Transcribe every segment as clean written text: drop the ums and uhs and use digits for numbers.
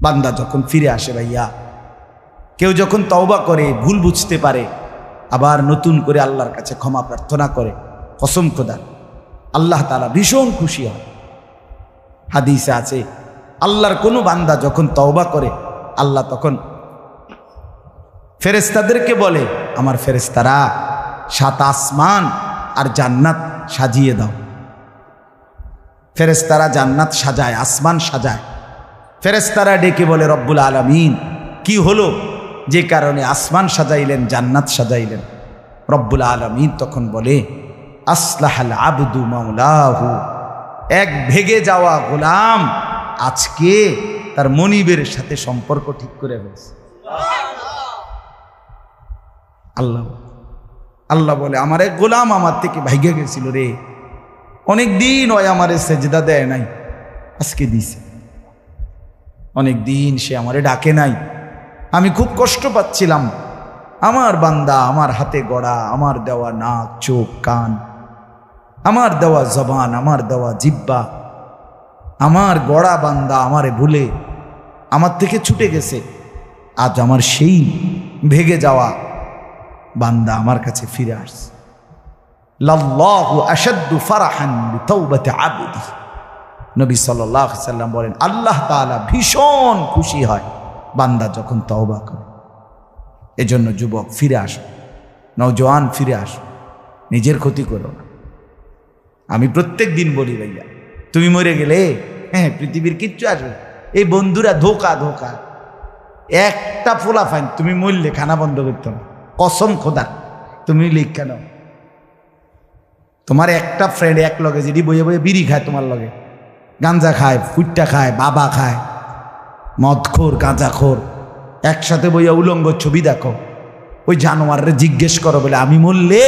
বান্দা যখন ফিরে আসে ভাইয়া, কেউ যখন তওবা করে, ভুল বুঝতে পারে, আবার নতুন করে আল্লাহর কাছে ক্ষমা প্রার্থনা করে, কসম খোদার আল্লাহ তাআলা ভীষণ খুশি হয়। হাদিসে আছে আল্লাহর কোনো বান্দা যখন তওবা করে, আল্লাহ তখন ফেরেশতাদেরকে বলে, আমার ফেরেশতারা 7 আসমান আর জান্নাত সাজিয়ে দাও। ফেরেশতারা জান্নাত সাজায়, আসমান সাজায়। ফেরেশতারা ডেকে বলে, রব্বুল আলামিন কি হলো যে কারণে আসমান সাজাইলেন, জান্নাত সাজাইলেন? রব্বুল আলামিন তখন বলে, আসলাহাল আবদু মাওলাহু, এক ভেগে যাওয়া গোলাম আজকে তার মনিবের সাথে সম্পর্ক ঠিক করে ফেলছে। আল্লাহ আল্লাহ বলে, আমার এক গোলাম আমার থেকে ভাইগে গেছিল রে, অনেক দিন ওই আমারে সেজদা দেয় নাই, আজকে দিছে। অনেক দিন সে আমারে ডাকে নাই, আমি খুব কষ্ট পাচ্ছিলাম। আমার বান্দা আমার হাতে গড়া, আমার দেওয়া নাক, চোখ, কান, আমার দেওয়া জবান, আমার দেওয়া জিহ্বা, আমার গড়া বান্দা আমারে ভুলে আমার থেকে ছুটে গেছে। আজ আমার সেই ভেগে যাওয়া বান্দা আমার কাছে ফিরে আসছে। লাল্লাহু আশাদ্দু ফারাহান বিতাওবাতি আবদি, নবী সাল্লাল্লাহু আলাইহি ওয়াসাল্লাম বলেন, আল্লাহ তাআলা ভীষণ খুশি হয় বান্দা যখন তওবা করে। এজন্য যুবক ফিরে আসো, নওজোয়ান ফিরে আসো, নিজের ক্ষতি করো না। আমি প্রত্যেক দিন বলি ভাইয়া, তুমি মরে গেলে হ্যাঁ পৃথিবীর কিচ্ছু আসবে, এই বন্ধুরা ধোকা ধোকা। একটা ফোলা ফাইন, তুমি মরলে খানা বন্ধ করতো না, কসম খোদা। তুমি লিখা নাও, তোমার একটা ফ্রেন্ড এক লগে যেটি বইয়ে বইয়ে বিড়ি খায়, তোমার লগে গাঞ্জা খায়, ফুটটা খায়, বাবা খায়, মদখোর, গাঁজাখোর, একসাথে বইয়া উলঙ্গ ছবি দেখো। ওই জানোয়ারে জিজ্ঞেস করো বলে, আমি মরলে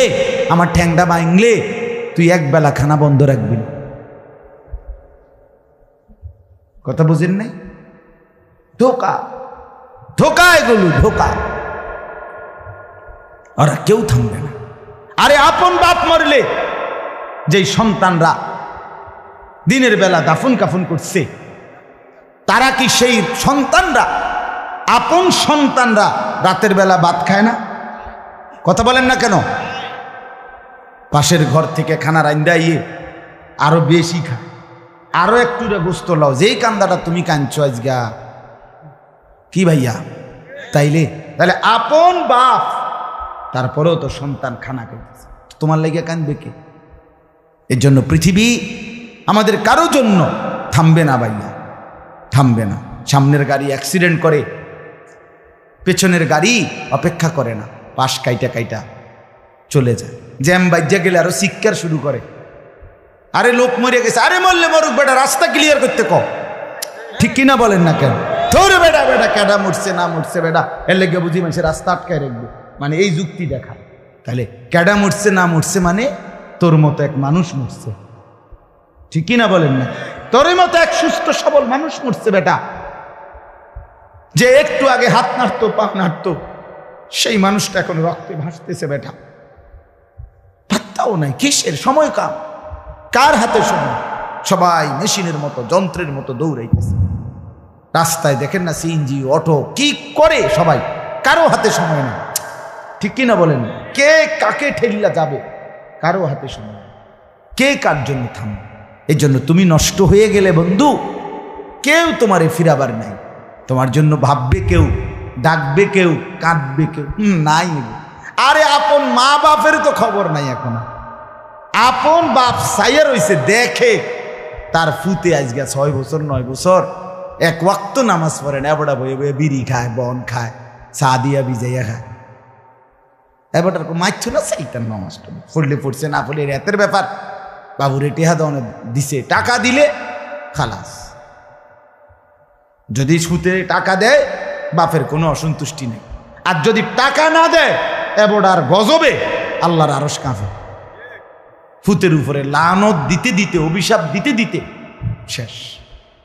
আমার ঠ্যাংটা ভাঙলে তুই একবেলা খানা বন্ধ রাখবি। কথা বুঝেন নাই? ধোকা ধোকা, এগুলো ধোকা। ওরা কেউ থামবে না। আরে আপন বাপ মরলে যেই সন্তানরা দিনের বেলা দাফন কাফন করছে, তারা কি সেই সন্তানরা, আপন সন্তানরা রাতের বেলা ভাত খায় না? কথা বলেন না কেন? পাশের ঘর থেকে খানা রান্দাইয়ে আরো বেশি খায়, আরো একটু গোস্ত লাও, যেই কান্দাটা তুমি কাঁদছো আজগা। কি ভাইয়া? তাইলে তাহলে আপন বাপ, তারপরেও তো সন্তান খানা খাইতেছে, তোমার লেগে কাঁদবে কে? এর জন্য পৃথিবী আমাদের কারো জন্য থামবে না ভাইয়া, থামবে না। সামনের গাড়ি অ্যাক্সিডেন্ট করে, পেছনের গাড়ি অপেক্ষা করে না, পাশ কাইটা কাইটা চলে যায়। জ্যাম বাজ্যা গেলে আরো চিৎকার শুরু করে, আরে লোক মরে গেছে, আরে মরলে মরুক বেটা, রাস্তা ক্লিয়ার করতে কও। ঠিক কিনা বলেন না কেন? ধরে বেটা বেটা কেডা মরছে না মরছে বেটা, এর লেগে বুঝি মানুষের রাস্তা আটকায় রাখবে, মানে এই যুক্তি দেখা। তাহলে কেডা মরছে না মরছে মানে তোর মতো এক মানুষ মরছে। ঠিক কিনা বলেন না? তোর মতো এক সুস্থ সবল মানুষ মরছে বেটা, যে একটু আগে হাত নাড়তো, পা নাড়তো, সেই মানুষটা এখন রক্তে ভাসতেছে বেটা। পাত্তাও নাই, কিসের সময় কাম, কার হাতে সময়? সবাই মেশিনের মতো, যন্ত্রের মতো দৌড়াইতেছে। রাস্তায় দেখেন না সিএনজি, অটো, কি করে সবাই, কারো হাতে সময় নেই। ঠিক কিনা বলেন? কে কাকে ঠেলিয়া যাবে, কারো হাতে সময় নেই। কে কার জন্য থামবে? এই জন্য তুমি নষ্ট হয়ে গেলে বন্ধু, কেউ তোমারে ফিরাবার নাই। তোমার জন্য ভাববে কেউ, ডাকবে কেউ, কাঁদবে কেউ নাই। আরে আপন মা বাপের তো খবর নাই এখন। আপন বাপ সাইয়া রইছে, দেখে তার ফুতে আজকে 6 বছর 9 বছর এক ওয়াক্ত নামাজ পড়ে না, এবড়া বয়ে বয়ে বিড়ি খায়, বন খায়, চা দিয়া ভিজাইয়া খায়। এবারটার মাইছ না সেইটার নামাজটা পড়লে পড়ছে, না পড়লে রাতের ব্যাপার। বাবুরে টেহা দাও দিছে, টাকা দিলে খালাস। যদি সুতে টাকা দেয় বাপের কোনো অসন্তুষ্টি নেই, আর যদি টাকা না দেয় এবড়ার গজবে আল্লাহর আরশ কাঁপে। ফুতের উপরে লানত দিতে দিতে, অভিশাপ দিতে দিতে শেষ।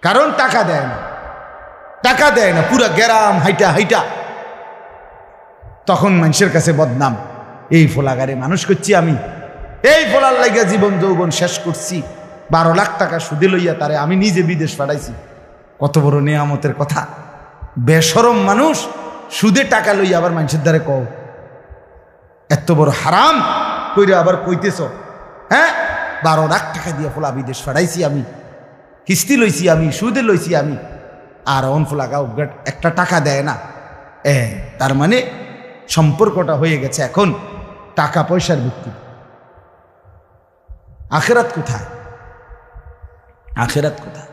কারণ টাকা দেয় না, টাকা দেয় না, পুরা গ্রাম হাইটা হাইটা তখন মানুষের কাছে বদনাম। এই ফোলাগারে মানুষ করছি আমি, এই ফোলার লাগিয়া জীবন যৌবন শেষ করছি, 12 লাখ টাকা সুদে লইয়া তারে আমি নিজে বিদেশ পাঠাইছি। কত বড় নেয়ামতের কথা! বেশরম মানুষ সুদে টাকা লই আবার মানুষের দ্বারে কও এত বড় হারাম কইরে আবার কইতেছ, হ্যাঁ 12 লাখ টাকা দিয়ে ফোলা বিদেশ ফাড়াইছি আমি, কিস্তি লইছি আমি, সুদে লইছি আমি, আর অন ফোলাগা একটা টাকা দেয় না। তার মানে সম্পর্কটা হয়ে গেছে এখন টাকা পয়সার ভিত্তি। আখেরাত কোথায়? আখেরাত কোথায়?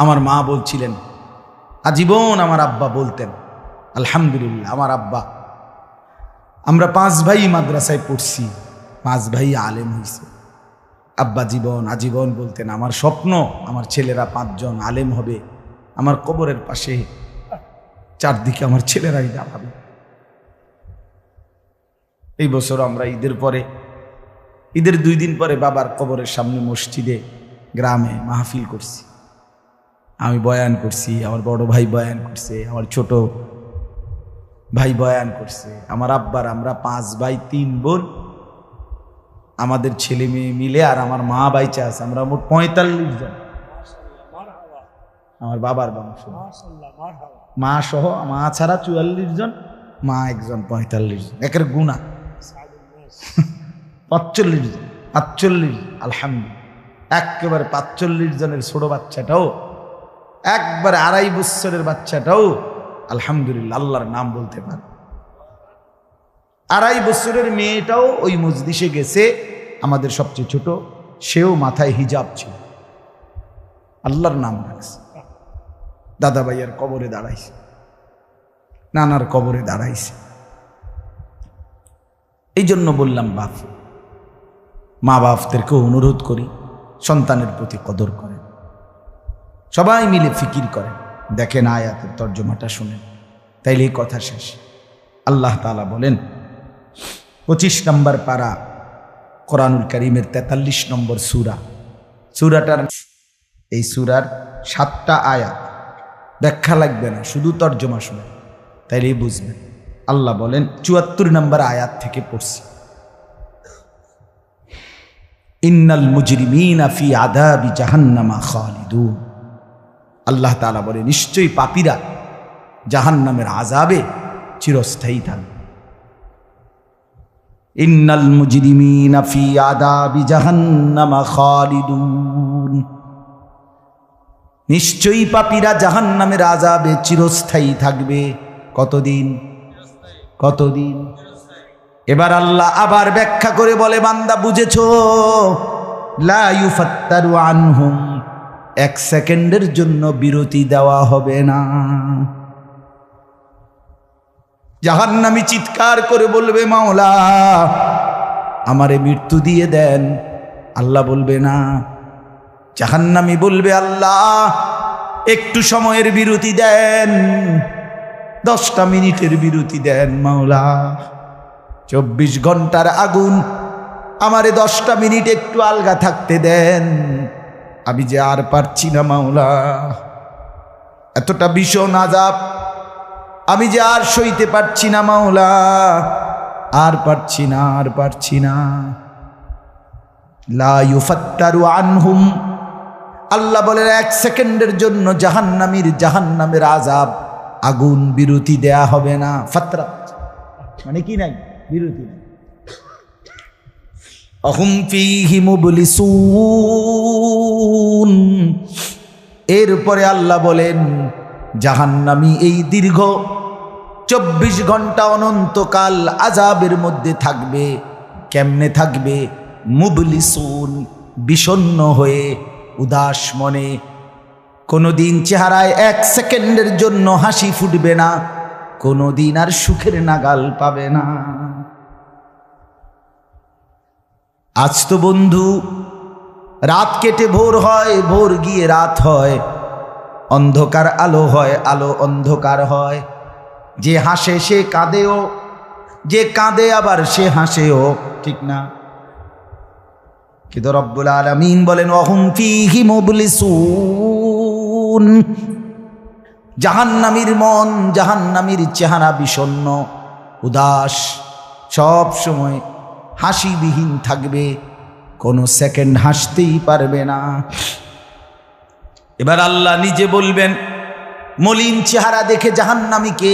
আমার মা বলছিলেন, আজীবন আমার আব্বা বলতেন, আলহামদুলিল্লাহ আমার আব্বা, আমরা 5 ভাই মাদ্রাসায় পড়ছি, 5 ভাই আলেম হয়েছে। আব্বা আজীবন বলতেন, আমার স্বপ্ন আমার ছেলেরা 5 জন আলেম হবে, আমার কবরের পাশে চারদিকে আমার ছেলেরাই দাঁড়াবে। এই বছর আমরা ঈদের 2 দিন পরে বাবার কবরের সামনে মসজিদে গ্রামে মাহফিল করছি। আমি বয়ান করছি, আমার বড় ভাই বয়ান করছে, আমার ছোট ভাই বয়ান করছে, আমার আব্বার আমরা 5 ভাই 3 বোন, আমাদের ছেলে মেয়ে মিলে আর আমার মা বাইচা আছে, আমরা মোট 45 জন। আমার বাবার বংশ, মা সহ, মা ছাড়া 44 জন, মা একজন 45 জন, একের গুণা 45 জন, 45 আলহামদুলিল্লাহ। একেবারে 45 জনের ছোট বাচ্চাটাও, একবারে 2.5 বছরের বাচ্চাটাও আলহামদুলিল্লাহ আল্লাহর নাম বলতে পারে। 2.5 বছরের মেয়েটাও ওই মজলিসে গেছে, আমাদের সবচেয়ে ছোট, সেও মাথায় হিজাব ছিল, আল্লাহর নাম রাখছে। দাদা ভাইয়ার কবরে দাঁড়াইছে, নানার কবরে দাঁড়াইছে। এই জন্য বললাম মা বাপদেরকে অনুরোধ করি সন্তানের প্রতি কদর করেন, সবাই মিলে ফিকির করেন, দেখেন আয়াতের তর্জমাটা শুনেন, তাইলে এই কথা শেষ। আল্লাহ তাআলা বলেন 25 নম্বর পারা কোরআনুল কারীমের 43 নম্বর সূরাটার এই সূরার 7টা আয়াত, ব্যাখ্যা লাগবে না, শুধু তর্জমা শুনেন, তাইলেই বুঝবেন। আল্লাহ বলেন 74 নম্বর আয়াত থেকে পড়ছি, ইন্নাল মুজরিমিনা ফি আযাবি জাহান্নামা খালিদুন। আল্লাহ তাআলা বলে নিশ্চয়ই পাপীরা জাহান্নামের আযাবে চিরস্থায়ী থাকবে। ইন্নাল মুজরিমিনা ফি আযাবি জাহান্নামা খালিদুন, নিশ্চয়ই পাপীরা জাহান্নামের আযাবে চিরস্থায়ী থাকবে। কতদিন? এবার আল্লাহ আবার ব্যাখ্যা করে বলে, বান্দা বুঝেছো? লা ইউফাত্তারু আনহুম, 1 সেকেন্ডের জন্য বিরতি দেওয়া হবে না। জাহান্নামী চিৎকার করে বলবে, মাওলা আমারে মৃত্যু দিয়ে দেন। আল্লাহ বলবে না। জাহান্নামী বলবে, আল্লাহ একটু সময়ের বিরতি দেন, 10টা মিনিটের বিরতি দেন মাওলা। 24 ঘন্টার আগুন, আমারে 10টা মিনিট একটু আলগা থাকতে দেন, আমি যে আর পারছি না মাওলা, এতটা ভীষণ আযাব আমি যে আর সইতে পারছি না মাওলা, আর পারছি না। লা ইউফাত্তারু আনহুম, আল্লাহ বলেন 1 সেকেন্ডের জন্য জাহান্নামের আযাব, আগুন বিরতি দেয়া হবে না। ফাতরা মানে কি নাই? বিরতি নাই। আহুম ফীহি মুবলিসুন, এরপরে আল্লাহ বলেন জাহান্নামী এই দীর্ঘ 24 ঘন্টা অনন্তকাল আযাবের মধ্যে থাকবে। কেমনে থাকবে? মুবলিসুন, বিষণ্ণ হয়ে, উদাস মনে। কোনোদিন চেহারায় 1 সেকেন্ডের জন্য হাসি ফুটবে না, কোনোদিন আর সুখের নাগাল পাবে না। আজ তো বন্ধু রাত কেটে ভোর হয়, ভোর গিয়ে রাত হয়, অন্ধকার আলো হয়, আলো অন্ধকার হয়। যে হাসে সে কাঁদেও, যে কাঁদে আবার সে হাসেও, ঠিক না? কিন্তু রব্বুল আলামিন বলেন ওয়াহুম ফীহি মুবলিসুন, জাহান্নামীর মন, জাহান্নামীর চেহারা বিষণ্ণ, উদাস, সব সময় হাসিবিহীন থাকবে, কোনো সেকেন্ড হাসতেই পারবে না। এবার আল্লাহ নিজে বলবেন মলিন চেহারা দেখে জাহান্নামীকে,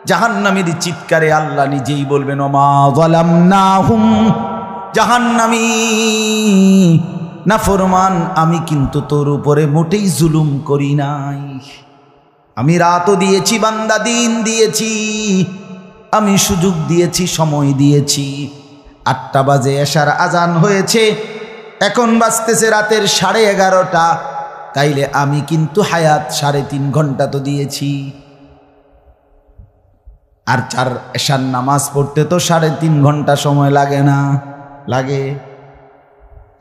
জাহান্নামীর চিৎকারে আল্লাহ নিজেই বলবেন ওমা যালামনাহুম, জাহান্নামী নাফরমান আমি কিন্তু তোর উপরে মোটেই জুলুম করি নাই। আমি রাতও দিয়েছি বান্দা, দিন দিয়েছি, আমি সুযোগ দিয়েছি, সময় দিয়েছি। 8টা বাজে এশার আজান হয়েছে, এখন বাজতেছে রাতের 11:30। তাইলে আমি কিন্তু হায়াত 3.5 ঘন্টা তো দিয়েছি। আর 4 এশার নামাজ পড়তে তো 3.5 ঘন্টা সময় লাগে না? লাগে।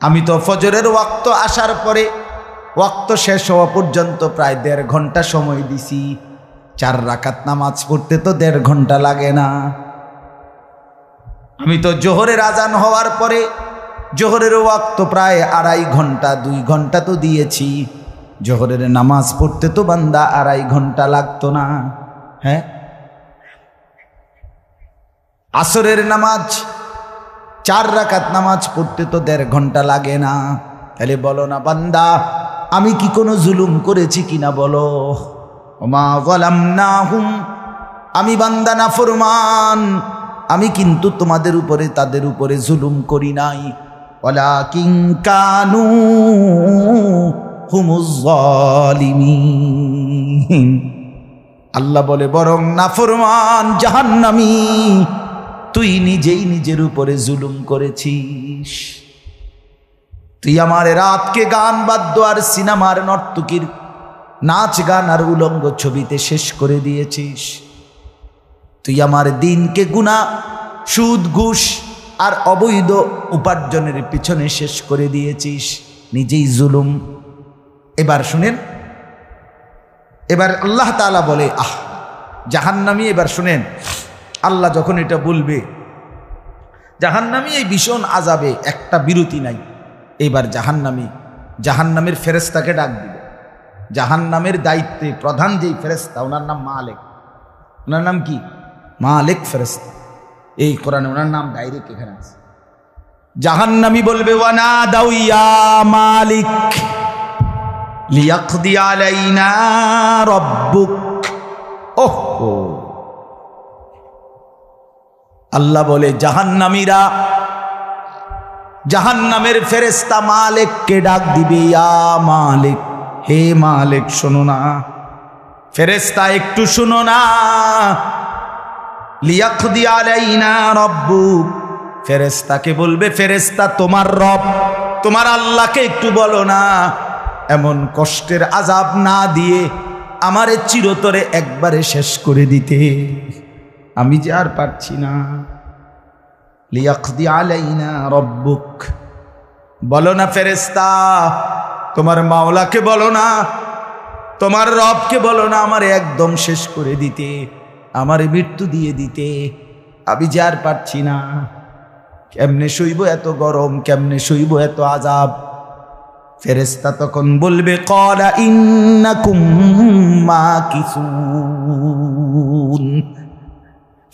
আমি তো ফজরের ওয়াক্ত আসার পরে ওয়াক্ত শেষ হওয়া পর্যন্ত প্রায় 1.5 ঘন্টা সময় দিছি। 4 রাকাত নামাজ পড়তে তো 1.5 ঘন্টা লাগে না? আমি তো জোহরের আজান হওয়ার পরে জোহরের ওয়াক্ত প্রায় 2.5 ঘন্টা, 2 ঘন্টা তো দিয়েছি। জোহরের নামাজ পড়তে তো বান্দা 2.5 ঘন্টা লাগতো না? হ্যাঁ। আসরের নামাজ 4 রাকাত নামাজ পড়তে তো 1.5 ঘন্টা লাগে না? তাহলে বলো না বান্দা আমি কি কোনো জুলুম করেছি কিনা বলো? ওমা যালামনাহুম, আমি বান্দা নাফরমান, আমি কিন্তু তোমাদের উপরে তাদের উপরে জুলুম করি নাই। ওয়ালাকিন কানু হুমুজ জালিমিন। আল্লাহ বলে বরং নাফরমান জাহান্নামী তুই নিজেই নিজের উপরে জুলুম করেছিস। তুই আমার রাতকে গান বাদ্য আর সিনেমার নর্তকীর নাচ গান আর উলঙ্গ ছবিতে শেষ করে দিয়েছিস। তুই আমার দিনকে গুনাহ, সুদ, ঘুষ আর অবৈধ উপার্জনের পিছনে শেষ করে দিয়েছিস, নিজেই জুলুম। এবার শুনেন, এবার আল্লাহ তাআলা বলে জাহান্নামী, এবার শুনেন আল্লাহ যখন এটা বলবে জাহান্নামী এই ভীষণ আযাবে একটা বিরতি নাই। এবার জাহান্নামের ফেরেশতাকে ডাক দিবে। জাহান্নামের দায়িত্বে প্রধান যেই ফেরেশতা, ওনার নাম মালিক। ওনার নাম কি? মালিক ফেরেশতা। এই কোরআনে ওনার নাম ডাইরেক্ট এখানে আছে। জাহান্নামী বলবে ওয়ানাদাউ ইয়া মালিক লিয়াকদি আলাইনা রাব্বুক। ওহো, আল্লাহ বলে জাহান্নামীরা, জাহান্নামের ফেরেশতা মালিককে ডাক দিবে, ইয়া মালিক, হে মালিক শোনো না। ফেরেশতা একটু শোনো না। লিয়াকদি আলাইনা রাব্বুক, ফেরেশতাকে বলবে ফেরেশতা তোমার রব, তোমার আল্লাহকে একটু বলো না এমন কষ্টের আযাব না দিয়ে আমারে চিরতরে একবারে শেষ করে দিতে, আমি যে আর পারছি না। লিয়াকদি আলাইনা রাব্বুক, বলো না ফেরেশতা, তোমার মাওলাকে বলো না, তোমার রবকে বলো না আমারে একদম শেষ করে দিতে, আমারে মৃত্যু দিয়ে দিতে, আমি যে আর পারছি না। কেমনে সইব এত গরম, কেমনে সইব এত আযাব? ফেরেশতা তখন বলবে ক্বালা ইন্নাকুম মাকিসুন।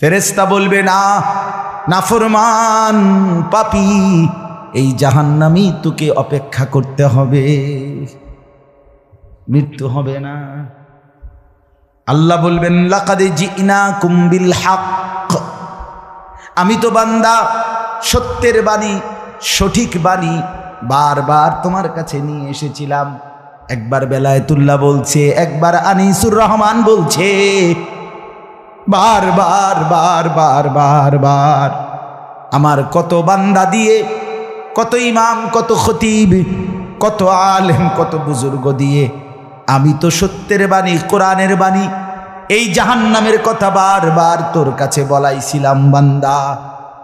ফেরেশতা বলবে না নাফরমান পাপী, এই জাহান্নামী তোকে অপেক্ষা করতে হবে, মৃত্যু হবে না। আল্লাহ বলবেন লাকাদ জিনাকুম বিল হক, আমি তো বান্দা সত্যের বাণী, সঠিক বাণী বারবার তোমার কাছে নিয়ে এসেছিলাম। একবার বেলায়েতুল্লাহ বলছে, একবার আনিসুর রহমান বলছে, বারবার বারবার বারবার আমার কত বান্দা দিয়ে, কত ইমাম, কত খতিব, কত আলেম, কত বুজুর্গ দিয়ে আমি তো সত্যের বাণী, কোরআনের বাণী, এই জাহান্নামের কথা বারবার তোর কাছে বলাইছিলাম বান্দা।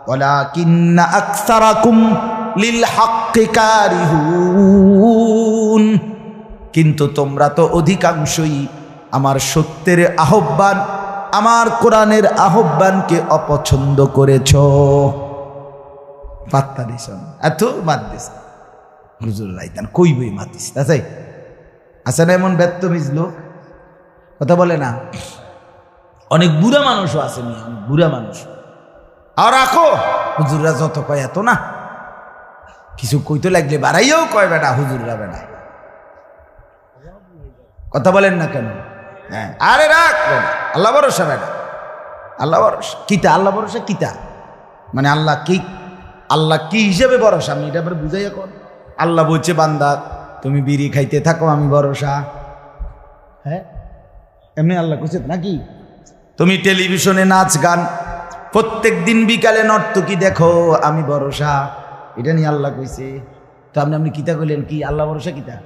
ওয়ালাকিন্না আকসারাকুম লিল হাক্কি কারিহুন, কিন্তু তোমরা তো অধিকাংশই আমার সত্যের আহ্বান, আমার কোরআনের আহ্বানকে অপছন্দ করেছ। পাত্তা দিস এত বাদ দিস হুজুর রাইতান কই বই মাতিস তাই আছে না এমন ব্যর্থমিজ লোক, কথা বলে না। অনেক বুড়া মানুষও আছে, অনেক বুড়া মানুষ। আর রাখো হুজুররা যত কয় এত না, কিছু কইতে লাগলে বাড়াইয়াও কয় বেটা হুজুররা বেটা, কথা বলেন না কেন? হ্যাঁ, আরে রাখ বেটা, আল্লাহ ভরসা বেটা, আল্লাহ ভরসা কিতা, আল্লাহ ভরসা কিতা মানে আল্লাহ কি, আল্লাহ কি হিসেবে ভরসা আমি এটা আবার বুঝাই এখন। আল্লাহ বলছে বান্দা তুমি বিড়ি খাইতে থাকো আমি ভরসা, হ্যাঁ এমনি আল্লাহ কইছে নাকি? তুমি টেলিভিশনে নাচ গান প্রত্যেক দিন বিকালে নর্তকী দেখো আমি ভরসা, এটা নিয়ে আল্লাহ কইছে। তো আপনি কিতা কইলেন কি আল্লাহ ভরসা কিতা?